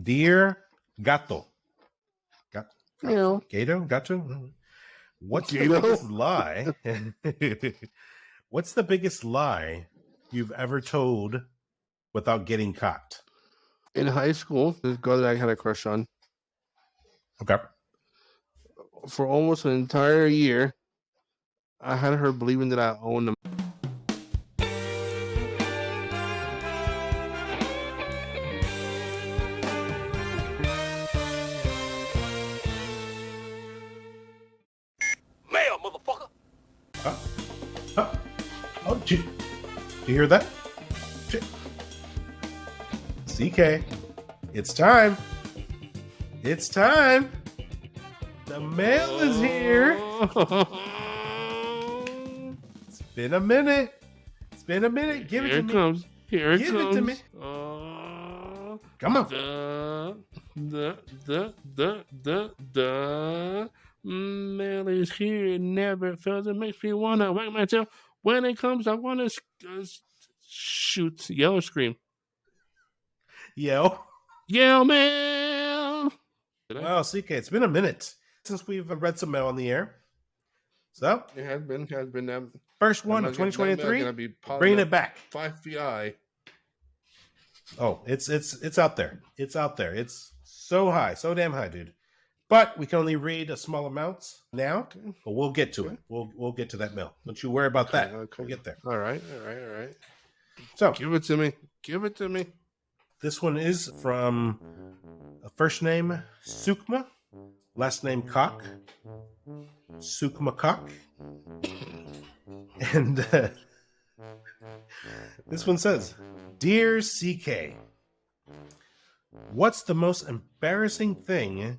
Dear Gato. Meow. Gato? What's the Gato? biggest lie? What's the biggest lie you've ever told without getting caught? In high school, this girl that I had a crush on. Okay. For almost an entire year, I had her believing that I owned them. Mail, motherfucker! Oh, did you hear that? CK, it's time. It's time. The mail is here. It's been a minute. Give it Here to it me. comes. Here it Give comes. it to me. Come on. The mail is here. It never fails. It makes me want to whack my tail. When it comes, I want to shoot, yell, or scream. Yo. Yell, mail. Wow, CK, it's been a minute since we've read some mail on the air. So It has been. first one of 2023. Bringing it back. 5 feet high. Oh, it's out there. It's out there. It's so high, so damn high, dude. But we can only read a small amounts now. But we'll get to it. We'll get to that mail. Don't you worry about that. Okay. We'll get there. All right. So Give it to me. this one is from a first name Sukma, last name Cock. Sukma Cock. And this one says, Dear CK, what's the most embarrassing thing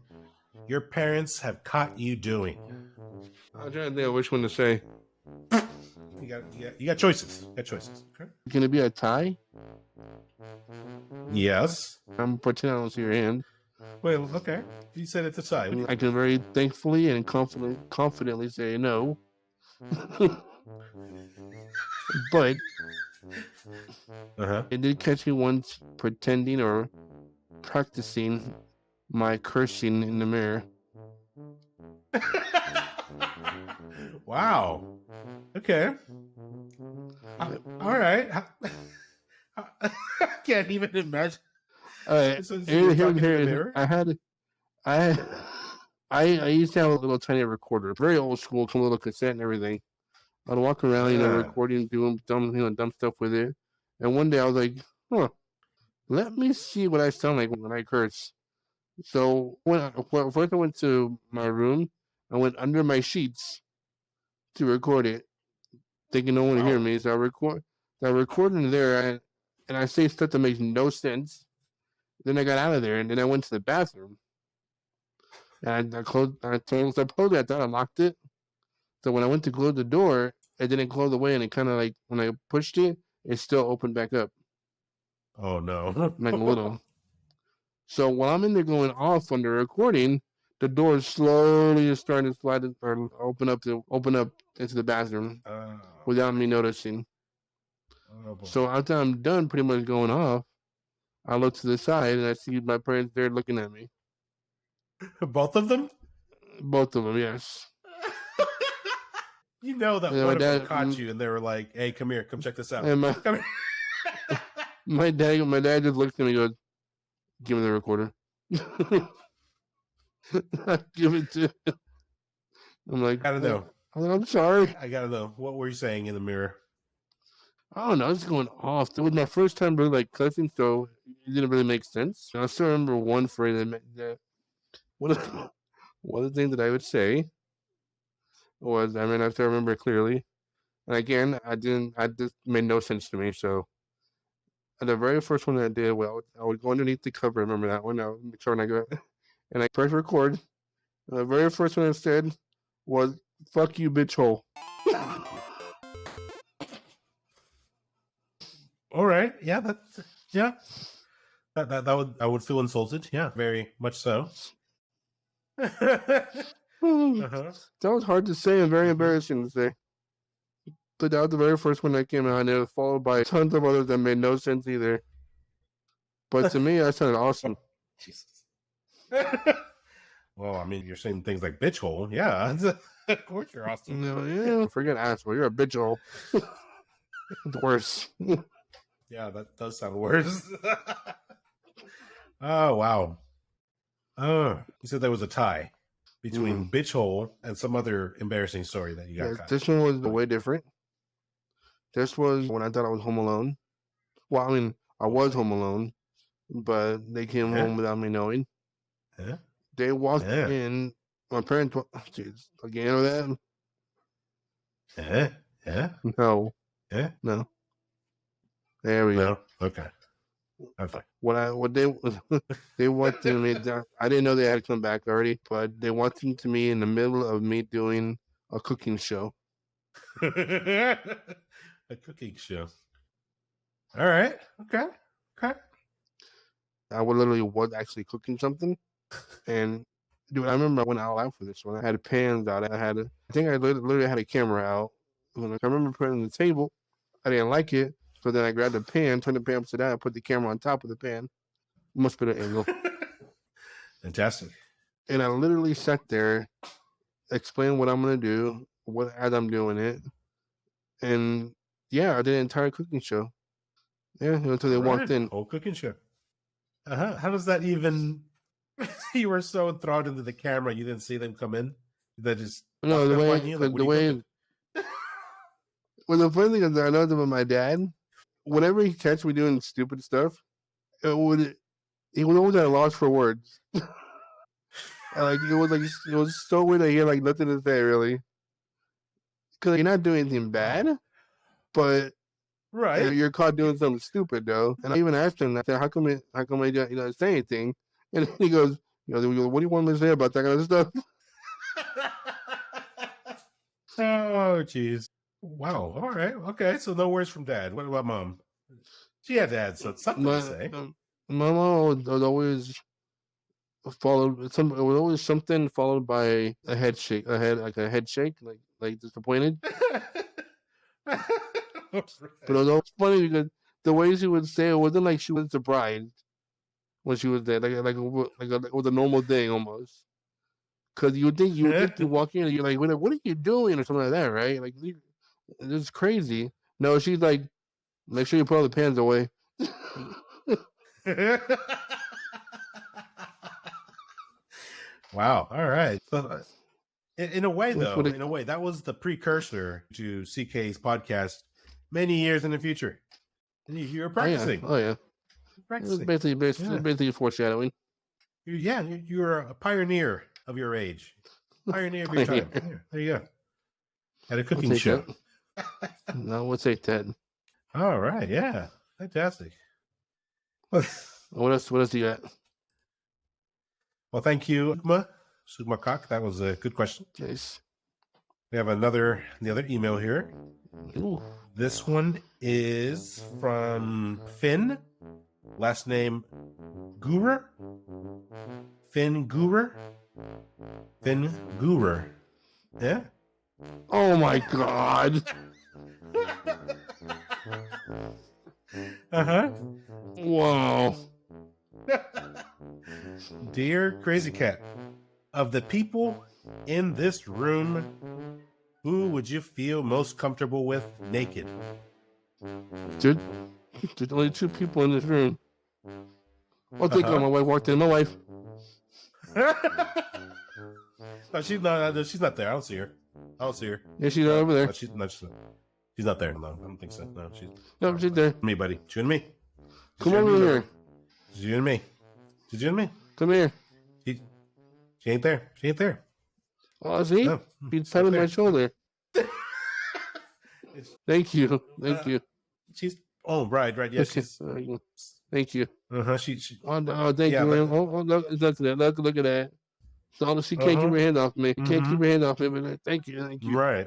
your parents have caught you doing? I'm trying to think of which one to say. You got choices. Okay. Can it be a tie? Yes. I'm pretending I don't see your hand. Well, okay. You said it's a tie. I can very thankfully and confidently say no. But it did catch me once pretending or practicing my cursing in the mirror. Wow. Okay. All right. I can't even imagine. Here. I used to have a little tiny recorder, very old school, come with a little cassette and everything. I'd walk around, recording, doing dumb stuff with it. And one day I was like, let me see what I sound like when I curse. So first I went to my room, I went under my sheets to record it, thinking no one would hear me. So I recorded in there, and I say stuff that makes no sense. Then I got out of there, and then I went to the bathroom. And I closed it. I thought I locked it. So when I went to close the door, it didn't close away, and it kind of like, when I pushed it, it still opened back up. Oh, no. Like a little. So while I'm in there going off on the recording, the door is slowly just starting to slide or open up into the bathroom without me noticing. So after I'm done pretty much going off, I look to the side and I see my parents there looking at me. Both of them? Both of them, yes. You know that one of them caught you and they were like, hey, come here, come check this out. And come here. my dad just looked at me and goes, give me the recorder. I give it to him. I'm like, I gotta know. I'm sorry. I gotta know. What were you saying in the mirror? I don't know. I was going off. It was my first time really like cussing, so it didn't really make sense. I still remember one phrase that one of the things that I would say was, I still remember it clearly. And again, I just made no sense to me. So the very first one that I did, I would go underneath the cover. Remember that one? I would make sure when I go and I press record. And the very first one I said was, fuck you, bitch hole. All right. Yeah, I would feel insulted. Yeah, very much so. That was hard to say and very embarrassing to say. But that was the very first one that came out, and it was followed by tons of others that made no sense either. But to me, that sounded awesome. Jesus. Well, I mean, you're saying things like bitch hole. Yeah, of course you're awesome. No, yeah, forget asshole. You're a bitch hole. It's worse. Yeah, that does sound worse. Oh, wow. Oh, you said there was a tie between bitch hole and some other embarrassing story that you got caught. This one was way different. This was when I thought I was home alone. Well, I mean, I was home alone, but they came home without me knowing. Yeah. They walked in. My parents, jeez, again or that? Yeah. No. Yeah. No. There we go. Okay. Okay. What they walked in me. I didn't know they had come back already, but they walked into me in the middle of me doing a cooking show. A cooking show. All right. Okay. I literally was actually cooking something, and dude, I remember I went all out for this one. I had pans out. I think I literally had a camera out. When I remember putting it on the table, I didn't like it, so then I grabbed the pan, turned the pan upside down, and put the camera on top of the pan. Must be the angle. Fantastic. And I literally sat there, explained what I'm gonna do, as I'm doing it, and yeah, I did an entire cooking show. Yeah, until they walked in. Whole cooking show. How does that even? You were so enthralled into the camera, you didn't see them come in. That just no the way. Well, the funny thing is, I know that with my dad, whenever he catch me doing stupid stuff, he was always at a loss for words. It was so weird that he had like nothing to say really, because you're not doing anything bad, but you're caught doing something stupid though. And I even asked him, I said, how come I don't say anything? And he goes, what do you want me to say about that kind of stuff? Oh, jeez. Wow. All right. Okay. So no words from dad. What about mom? She had to add something to say. My mom was always something followed by a head shake, like disappointed. But it was always funny because the way she would say it wasn't like she was surprised when she was there, like it was a normal thing almost. Because you would think you walk in and you're like, what are you doing or something like that, right? Like it's crazy. No, she's like, make sure you put all the pans away. Wow. All right. So, in a way, though, that was the precursor to CK's podcast many years in the future. And you were practicing. Oh yeah. Practicing. It was basically foreshadowing. You're a pioneer of your age. Pioneer of your time. Yeah, there you go. At a cooking show. No, we'll take that. All right. Yeah. Fantastic. What else do you got? Well, thank you, Sugma Cock. That was a good question. Yes. We have the other email here. Ooh. This one is from Finn. Last name Gurer. Finn Gurer. Yeah. Oh my God. Wow. Dear CrazyKat, of the people in this room, who would you feel most comfortable with naked? Dude, there's only 2 people in this room. Oh, thank God, my wife walked in. My wife. No, she's not there. I don't see her. Yeah, she's over there. No, she's not there. No, I don't think so. No, she's there. Me, buddy. You and me. Come over here. It's you and me. Come here. She ain't there. Oh, see? No, she's patting my shoulder. Thank you. She's right. Yes. Thank you. She. Oh, thank you. Look at that. So she can't keep her hand off me. Can't keep her hand off me. But thank you. Right.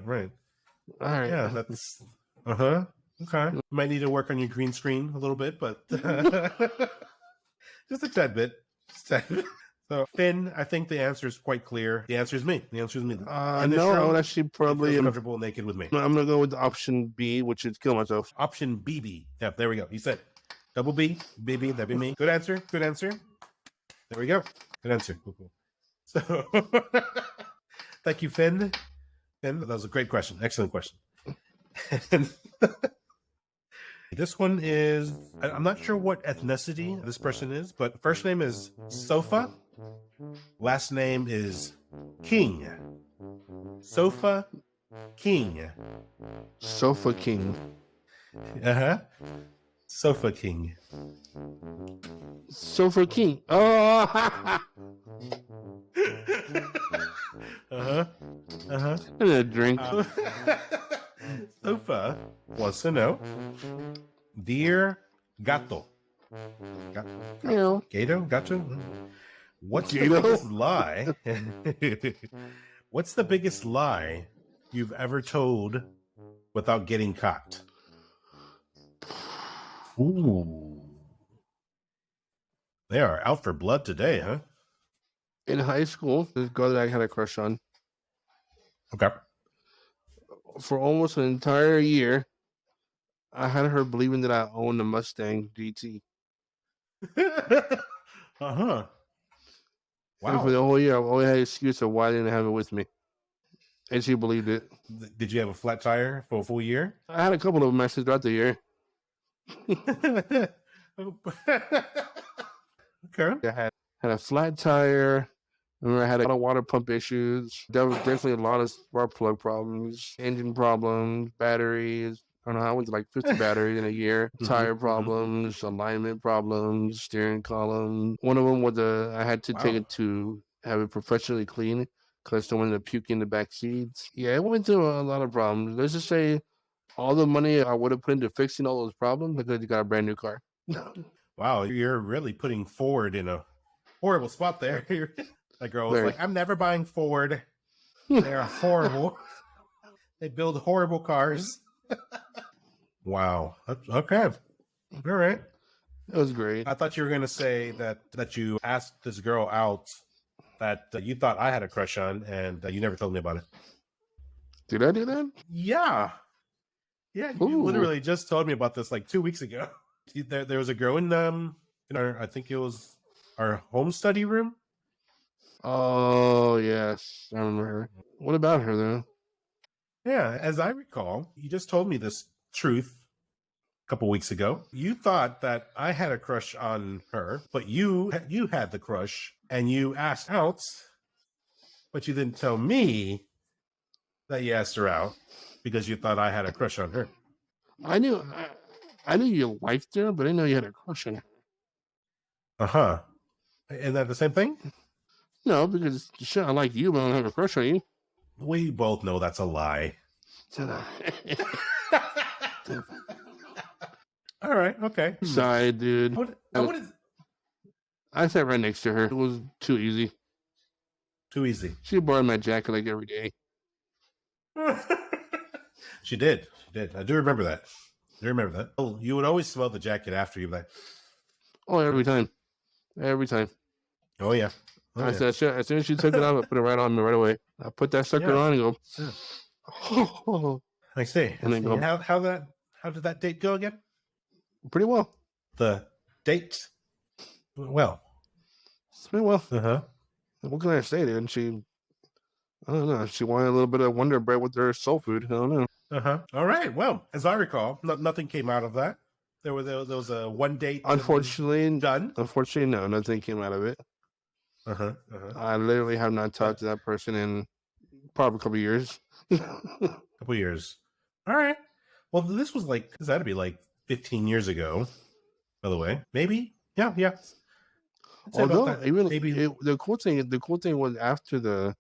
All right. Yeah, that's. Okay. You might need to work on your green screen a little bit, but just a tad bit. So, Finn, I think the answer is quite clear. The answer is me. No, I would actually probably comfortable naked with me. I'm gonna go with option B, which is kill myself. Option BB. Yeah, there we go. He said double B, BB. That'd be me. Good answer. There There we go. Good answer. Cool. So, thank you, Finn. Finn, that was a great question. Excellent question. This one is, I'm not sure what ethnicity this person is, but first name is Sofa. Last name is King. Sofa King. Sofa King. Uh-huh. Sofa King. Sofa King. Oh! Uh-huh. Uh-huh. And a drink. Sofa wants to know, Dear Gato. Gato? Gato? What's the biggest lie? What's the biggest lie you've ever told without getting caught? Ooh. They are out for blood today, huh? In high school, this girl that I had a crush on. Okay. For almost an entire year, I had her believing that I owned a Mustang GT. Uh-huh. Wow. And for the whole year, I've always had an excuse of why I didn't have it with me. And she believed it. Did you have a flat tire for a full year? I had a couple of them actually throughout the year. Okay. I had a flat tire. I remember I had a lot of water pump issues. There was definitely a lot of spark plug problems, engine problems, batteries. I don't know, I went to like 50 batteries in a year. Tire problems, alignment problems, steering column. One of them was I had to take it to have it professionally cleaned because someone ended up puking in the back seats. Yeah, it went through a lot of problems. Let's just say all the money I would have put into fixing all those problems because you got a brand new car. Wow, you're really putting Ford in a horrible spot there. That girl was like, I'm never buying Ford. They're horrible. They build horrible cars. Wow. Okay. All right. It was great. I thought you were going to say that you asked this girl out that you thought I had a crush on and you never told me about it. Did I do that? Yeah. Yeah, you literally just told me about this like 2 weeks ago. There was a girl in our, I think it was our home study room. Oh, yes. I remember her. What about her, though? Yeah, as I recall, you just told me this truth a couple weeks ago. You thought that I had a crush on her, but you had the crush and you asked out, but you didn't tell me that you asked her out because you thought I had a crush on her. I knew you liked her, but I didn't know you had a crush on her. Uh-huh. Isn't that the same thing? No, because I like you, but I don't have a crush on you. We both know that's a lie. All right. Okay. Sorry, dude. What is... I sat right next to her. It was too easy. Too easy. She borrowed my jacket like every day. She did. I do remember that. Oh, you would always smell the jacket after you, like. Oh, every time. Oh yeah. Said, as soon as she took it off, I put it right on me right away. I put that sucker on and go. Yeah. Oh. I see. And then go. How did that date go again? Pretty well. The date. Well. It's pretty well. Uh-huh. What can I say, dude? I don't know. She wanted a little bit of Wonder Bread with her soul food. I don't know. Uh-huh. All right. Well, as I recall, nothing came out of that. There was a one date. Unfortunately, done. Unfortunately, no, nothing came out of it. Uh-huh. I literally have not talked to that person in probably a couple years. Couple years. All right. Well, this had to be like 15 years ago, by the way. Maybe. Yeah. Although the cool thing was after the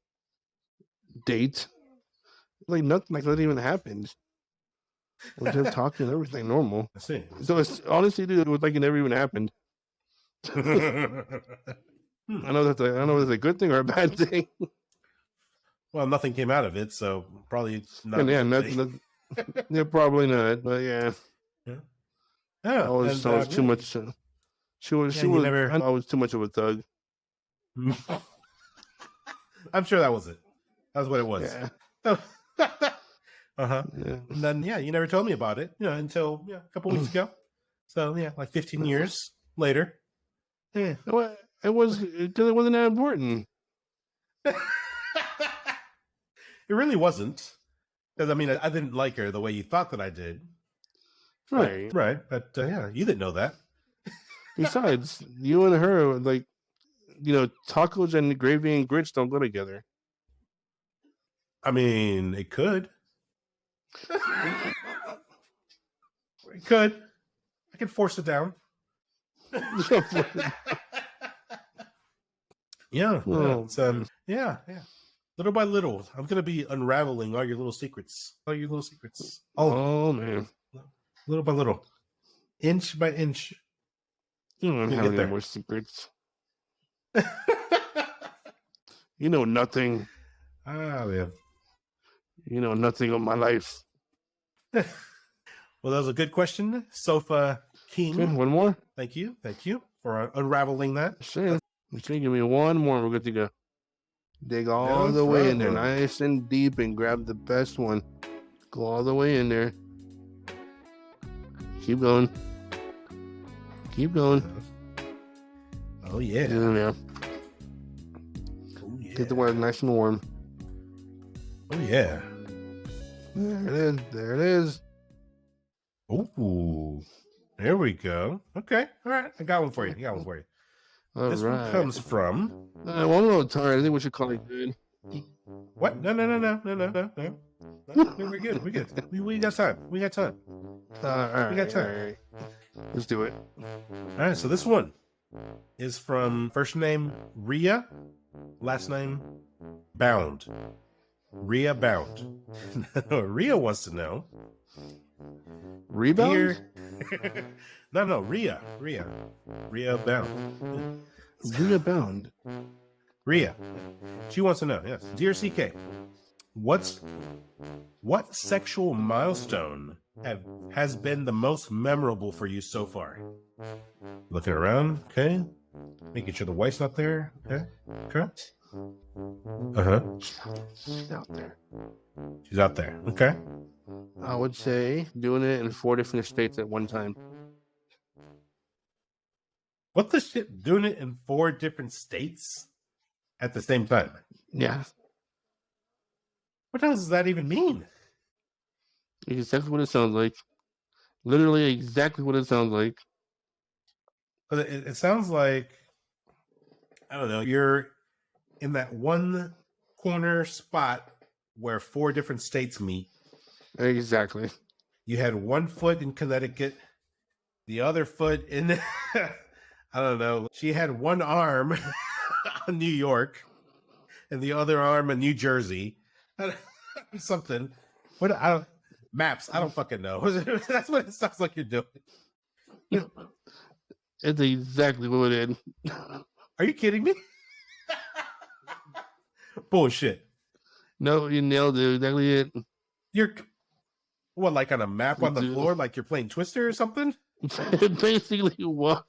date, like nothing even happened. We're just talking everything normal. I see. So it's honestly, dude, it was like it never even happened. I know that's a good thing or a bad thing. Well, nothing came out of it, so probably not. Yeah, probably not. But yeah. I was too much. I was too much of a thug. I'm sure that was it. That's what it was. Yeah. Uh-huh. Yeah. And then you never told me about it, until a couple weeks ago. So like 15 years later. Yeah. Well, It was because it wasn't that important. It really wasn't. Because, I mean, I didn't like her the way you thought that I did. Right. But yeah, you didn't know that. Besides, you and her, like, tacos and gravy and grits don't go together. I mean, it could. It could. I could force it down. Yeah. Oh, yeah. Little by little, I'm gonna be unraveling all your little secrets. Oh man. Little by little, inch by inch. You don't have any more secrets. You know nothing. Ah, man. You know nothing of my life. Well, that was a good question, Sofa King. Okay, one more. Thank you for unraveling that. Sure. Give me one more. We're good to go. Dig all the way in there, nice and deep, and grab the best one. Go all the way in there. Keep going. Keep going. Oh yeah. Yeah. Oh yeah. Get the water nice and warm. Oh yeah. There it is. There it is. Ooh. There we go. Okay. All right. I got one for you. All this right. one comes from. Well, I'm a little tired. I think we should call it good. What? No. We're good. We got time. All right. We got time. All right. Let's do it. All right. So this one is from first name Ria, last name Bound. Ria Bound. Ria wants to know. Rebound? No, Ria Bound. Ria Bound. Ria. She wants to know, yes. Dear CK, what sexual milestone has been the most memorable for you so far? Looking around, okay. Making sure the wife's not there. Okay. She's out there. She's out there. Okay. I would say doing it in 4 different states at one time. What the shit? Doing it in 4 different states at the same time? Yeah. What does that even mean? Exactly what it sounds like. Literally exactly what it sounds like. But it sounds like, I don't know, you're in that one corner spot where 4 different states meet. Exactly. You had one foot in Connecticut, the other foot in, I don't know. She had one arm on New York and the other arm in New Jersey. Something. Maps. I don't fucking know. That's what it sounds like you're doing. It's exactly what it is. Are you kidding me? Bullshit. No, you nailed it. Exactly it. You're what, like on a map on the floor, like you're playing Twister or something? It basically was.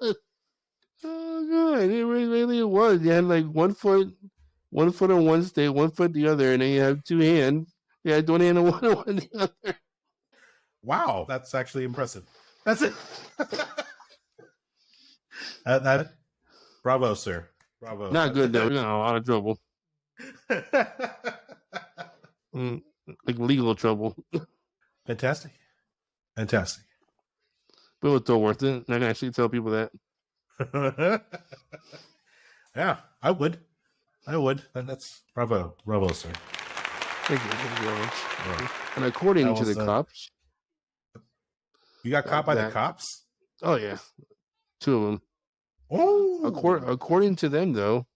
Oh god, it really was. You had like one foot on one state, one foot the other, and then you have 2 hands. You had one hand on one the other. Wow, that's actually impressive. That's it. that bravo, sir. Bravo. Not good though. You're in a lot of trouble. Like legal trouble. Fantastic. But it was still worth it. I can actually tell people that. Yeah, I would. That's bravo, sir. Thank you very much. Yeah. And according to the cops, you got caught by the cops? Oh yeah, 2 of them. Oh, according to them though,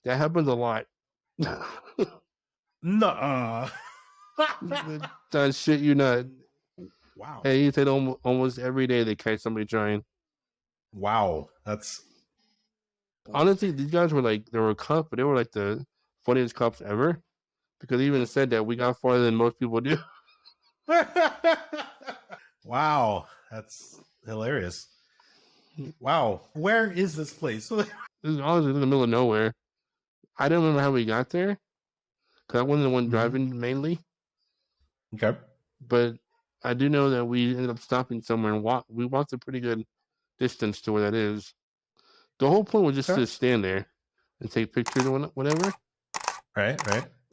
that happens a lot. Nuh-uh. That shit you not. Wow. Hey, you said almost every day they catch somebody trying. Wow, that's honestly, these guys were like, they were cops, but they were like the funniest cops ever, because they even said that we got farther than most people do. Wow, that's hilarious. Wow, where is this place? This is honestly in the middle of nowhere. I don't remember how we got there, because I wasn't the one driving mainly. Okay. But I do know that we ended up stopping somewhere and we walked a pretty good distance to where that is. The whole point was just Okay. to stand there and take pictures or whatever. Right.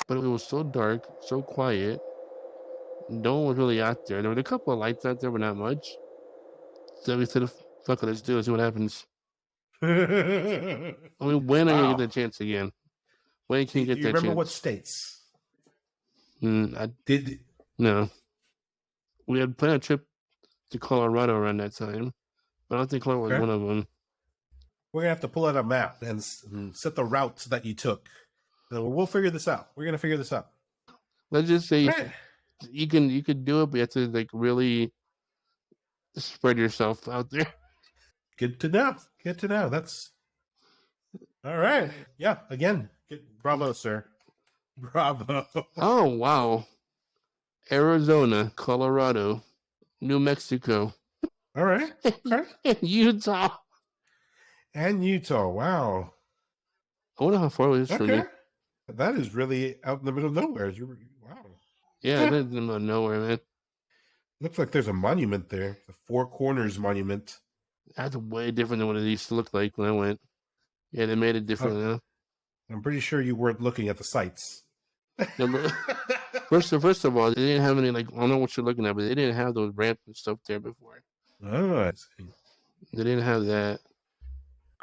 But it was so dark, so quiet. No one was really out there. There were a couple of lights out there, but not much. So we said, fuck it, let's do it, see what happens. I mean, when are you going to get that chance again? When can you get do you that remember chance? what states? Did no. We had planned a trip to Colorado around that time, but I don't think Colorado was one of them. We're going to have to pull out a map and set the routes that you took. So we'll figure this out. We're going to figure this out. Let's just say you could do it, but you have to like really spread yourself out there. Good to know. Good to know. That's all right. Yeah. Again, bravo, sir. Bravo. Oh wow. Arizona, Colorado, New Mexico. All right. Utah. And Utah. Wow. I wonder how far it is from you. That is really out in the middle of nowhere. Wow. Yeah, it is in the middle of nowhere, man. Looks like there's a monument there. The Four Corners Monument. That's way different than what it used to look like when I went. Yeah, they made it different now. I'm pretty sure you weren't looking at the sites. No, first of all, they didn't have any, like, I don't know what you're looking at, but they didn't have those ramps and stuff there before. Oh, I see. They didn't have that.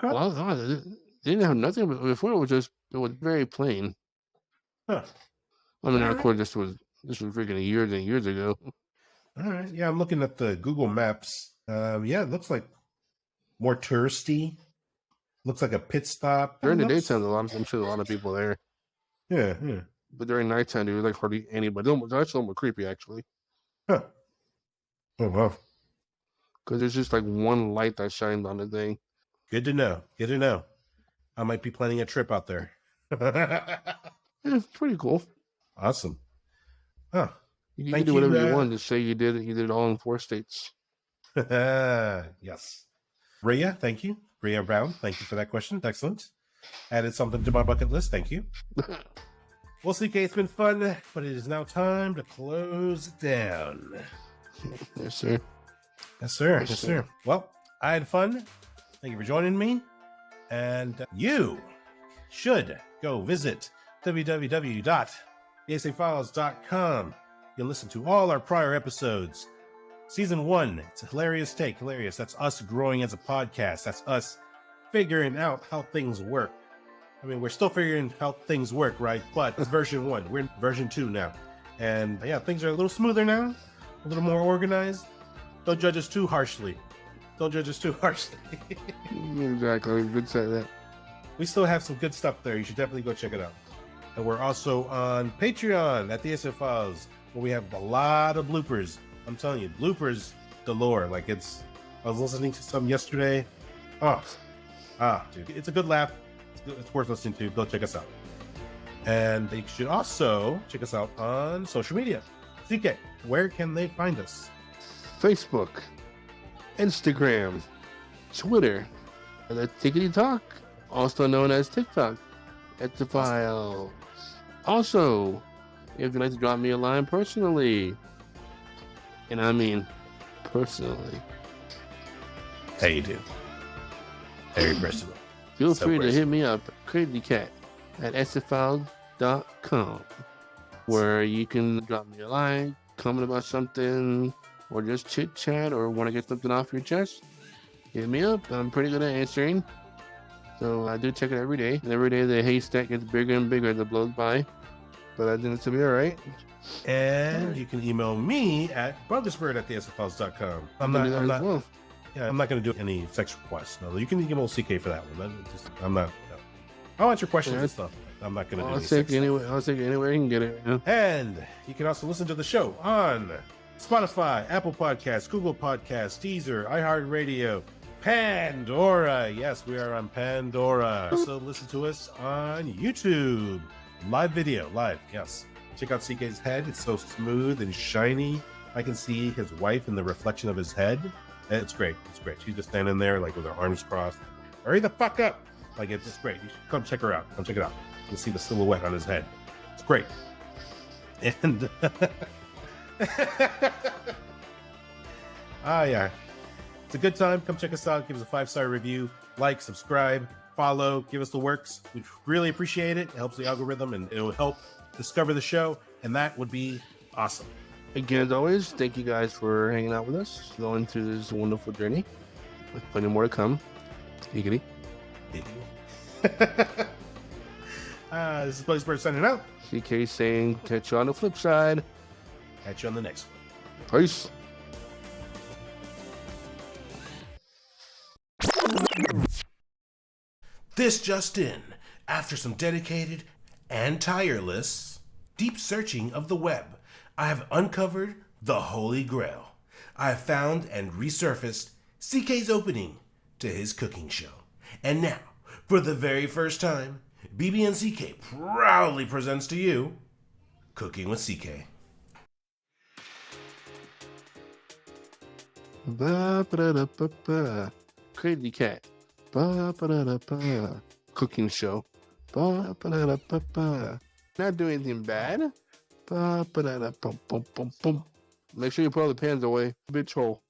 Well, they didn't have nothing before. It was very plain. Huh. I mean, of course, this was freaking years and years ago. All right. Yeah, I'm looking at the Google Maps. Yeah, it looks like more touristy. Looks like a pit stop. During the daytime, I'm sure a lot of people there. Yeah. But during nighttime, there was like hardly anybody. It's actually almost creepy, actually. Huh. Oh, wow. Because there's just like one light that shines on the thing. Good to know. Good to know. I might be planning a trip out there. Yeah, it's pretty cool. Awesome. Huh. You can do whatever you want. Just say you did it all in 4 states. Yes. Rhea, thank you. Rhea Brown, thank you for that question. Excellent. Added something to my bucket list. Thank you. Well, CK, it's been fun, but it is now time to close it down. Yes, sir. Yes, sir. Yes, sir. Well, I had fun. Thank you for joining me. And you should go visit www.theasafiles.com. You can listen to all our prior episodes. Season 1, it's a hilarious take. Hilarious. That's us growing as a podcast. That's us figuring out how things work. I mean, we're still figuring how things work, right? But it's version 1. We're in version 2 now. And yeah, things are a little smoother now, a little more organized. Don't judge us too harshly. Don't judge us too harshly. Exactly. Good say that. We still have some good stuff there. You should definitely go check it out. And we're also on Patreon at the SF Files, where we have a lot of bloopers. I'm telling you, bloopers galore. Like I was listening to some yesterday. Dude, it's a good laugh. It's worth listening to. Go check us out. And you should also check us out on social media. CK, where can they find us? Facebook, Instagram, Twitter, and the Tickety Talk, also known as TikTok, at the Files. Also, if you'd like to drop me a line personally, and I mean personally. How you do? Very personal. Feel free to hit me up, CrazyKat, at sfiles.com, where you can drop me a line, comment about something, or just chit chat, or want to get something off your chest. Hit me up. I'm pretty good at answering. So I do check it every day. And every day the haystack gets bigger and bigger as it blows by. But I think it's to be all right. And you can email me at BogusBird@thesfiles.com. I'm not going to do any sex requests. No, you can email CK for that one. I'm not. No. I'll answer questions and stuff. I'm not going to do any sex stuff. I'll take it anywhere you can get it. Yeah. And you can also listen to the show on Spotify, Apple Podcasts, Google Podcasts, Deezer, iHeartRadio, Pandora. Yes, we are on Pandora. Also listen to us on YouTube. Live video. Live. Yes. Check out CK's head. It's so smooth and shiny. I can see his wife in the reflection of his head. It's great. It's great. She's just standing there like with her arms crossed. Hurry the fuck up. Like it's just great. You should come check her out. Come check it out. You can see the silhouette on his head. It's great. And yeah. It's a good time. Come check us out. Give us a 5-star review. like, subscribe, follow, give us the works. We'd really appreciate it. It helps the algorithm and it will help discover the show. And that would be awesome. Again, as always, thank you guys for hanging out with us, going through this wonderful journey with plenty more to come. Giggity. This is BogusBird signing out. CK saying, catch you on the flip side. Catch you on the next one. Peace. This just in. After some dedicated and tireless deep searching of the web, I have uncovered the Holy Grail. I have found and resurfaced CK's opening to his cooking show. And now, for the very first time, BB and CK proudly presents to you Cooking with CK. Ba-ba-da-ba-ba. CrazyKat. Ba-ba-da-ba-ba. Cooking show. Ba-ba-da-ba-ba. Not doing anything bad. Ba-ba-da-ba-bum-bum-bum. Make sure you put all the pans away. Bitch hole.